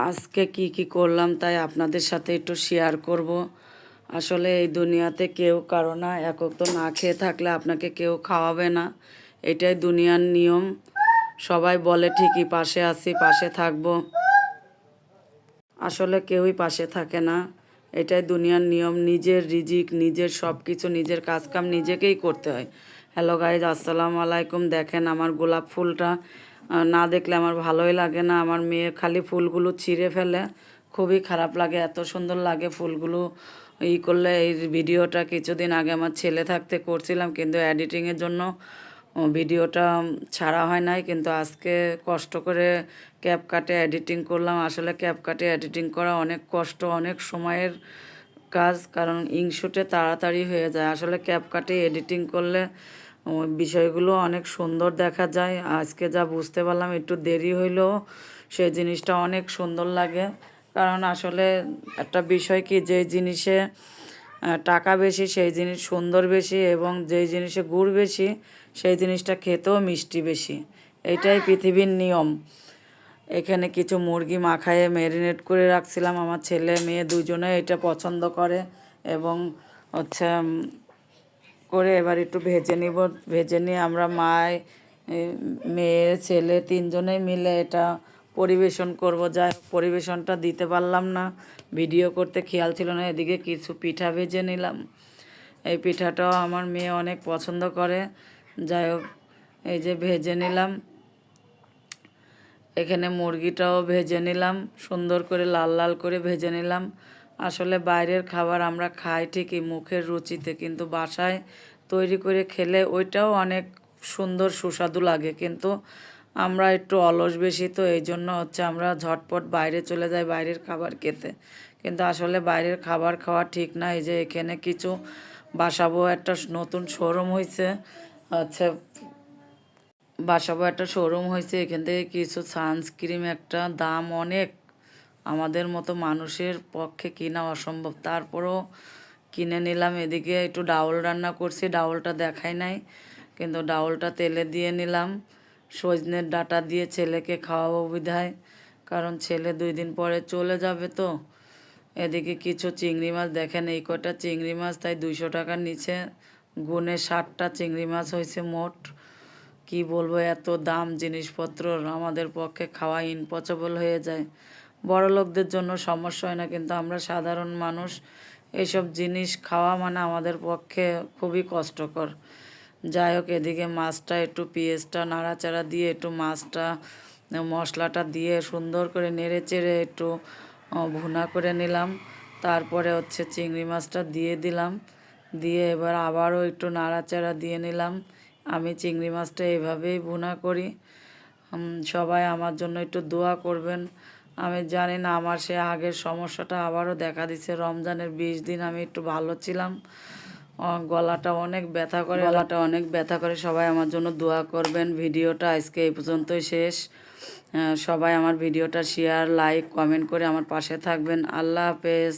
আজকে কি কি করলাম তাই আপনাদের সাথে একটু শেয়ার করব। আসলে এই দুনিয়াতে কেউ কারো না, একক তো না খেয়ে থাকলে আপনাকে কেউ খাওয়াবে না, এটাই দুনিয়ার নিয়ম। সবাই বলে ঠিকই পাশে আছি, পাশে থাকবো, আসলে কেউই পাশে থাকে না। এটাই দুনিয়ার নিয়ম। নিজের রিজিক, নিজের সব কিছু, নিজের কাজকাম নিজেকেই করতে হয়। হ্যালো গাইজ, আসসালামু আলাইকুম। দেখেন আমার গোলাপ ফুলটা না দেখলে আমার ভালোই লাগে না। আমার মেয়ে খালি ফুলগুলো ছিঁড়ে ফেলে, খুবই খারাপ লাগে। এত সুন্দর লাগে ফুলগুলো করলে। এই ভিডিওটা কিছুদিন আগে আমার ছেলে থাকতে করছিলাম, কিন্তু এডিটিংয়ের জন্য ভিডিওটা ছাড়া হয় নাই। কিন্তু আজকে কষ্ট করে ক্যাপকাটে এডিটিং করলাম। আসলে ক্যাপকাটে এডিটিং করা অনেক কষ্ট, অনেক সময়ের কাজ, কারণ ইংশুটে তাড়াতাড়ি হয়ে যায়। আসলে ক্যাপকাটে এডিটিং করলে বিষয়গুলো অনেক সুন্দর দেখা যায়। আজকে যা বুঝতে পারলাম, একটু দেরি হইলেও সেই জিনিসটা অনেক সুন্দর লাগে। কারণ আসলে একটা বিষয় কি, যে জিনিসে টাকা বেশি সেই জিনিস সুন্দর বেশি, এবং যেই জিনিসে গুড় বেশি সেই জিনিসটা খেতেও মিষ্টি বেশি। এইটাই পৃথিবীর নিয়ম। এখানে কিছু মুরগি মাখায়ে ম্যারিনেট করে রাখছিলাম। আমার ছেলে মেয়ে দুজনে এটা পছন্দ করে, এবং হচ্ছে করে এবার একটু ভেজে নিব। ভেজে নিয়ে আমরা মেয়ে ছেলে তিনজনেই মিলে এটা পরিবেশন করব। যাই হোক, পরিবেশনটা দিতে পারলাম না, ভিডিও করতে খেয়াল ছিল না। এদিকে কিছু পিঠা ভেজে নিলাম। এই পিঠাটাও আমার মেয়ে অনেক পছন্দ করে। যাই হোক, এই যে ভেজে নিলাম। এখানে মুরগিটাও ভেজে নিলাম, সুন্দর করে লাল লাল করে ভেজে নিলাম। আসলে বাইরের খাবার আমরা খাই ঠিকই মুখের রুচিতে, কিন্তু বাসায় তৈরি করে খেলে ওইটাও অনেক সুন্দর সুস্বাদু লাগে। কিন্তু আমরা একটু অলস বেশি, তো এই জন্য হচ্ছে আমরা ঝটপট বাইরে চলে যাই বাইরের খাবার খেতে। কিন্তু আসলে বাইরের খাবার খাওয়া ঠিক না। এই যে এখানে কিছু বাসাবো, একটা নতুন শোরুম হয়েছে, আচ্ছা বাসাবো একটা শোরুম হয়েছে, এখান থেকে কিছু সানস্ক্রিম, একটা দাম অনেক, আমাদের মতো মানুষের পক্ষে কিনা অসম্ভব, তারপরও কিনে নিলাম। এদিকে একটু ডাউল রান্না করছি, ডাউলটা দেখাই নাই, কিন্তু ডাউলটা তেলে দিয়ে নিলাম। সজনের ডাঁটা দিয়ে ছেলেকে খাওয়াবো বিধায়, কারণ ছেলে 2 দিন পরে চলে যাবে তো। এদিকে কিছু চিংড়ি মাছ, দেখেন এই কটা চিংড়ি মাছ তাই 200 টাকার নিচে, গুনে 60টা চিংড়ি মাছ হয়েছে মোট। কি বলবো, এত দাম জিনিসপত্র, আমাদের পক্ষে খাওয়া ইম্পসিবল হয়ে যায়। বড় লোকদের জন্য সমস্যা হয় না, কিন্তু আমরা সাধারণ মানুষ এইসব জিনিস খাওয়া মানে আমাদের পক্ষে খুবই কষ্টকর। যাই হোক, এদিকে মাছটা একটু পেঁয়াজটা নাড়াচাড়া দিয়ে একটু মাছটা মশলাটা দিয়ে সুন্দর করে নেড়ে চেড়ে একটু ভুনা করে নিলাম। তারপরে হচ্ছে চিংড়ি মাছটা দিয়ে দিলাম, দিয়ে এবার আবারও একটু নাড়াচাড়া দিয়ে নিলাম। আমি চিংড়ি মাছটা এভাবেই ভুনা করি। সবাই আমার জন্য একটু দোয়া করবেন। আমি জানি না, আমার সে আগের সমস্যাটা আবারও দেখা দিচ্ছে। রমজানের 20 দিন আমি একটু ভালো ছিলাম, গলাটা অনেক ব্যথা করে। সবাই আমার জন্য দোয়া করবেন। ভিডিওটা আজকে এই পর্যন্তই শেষ। সবাই আমার ভিডিওটা শেয়ার, লাইক, কমেন্ট করে আমার পাশে থাকবেন। আল্লাহ হাফেজ।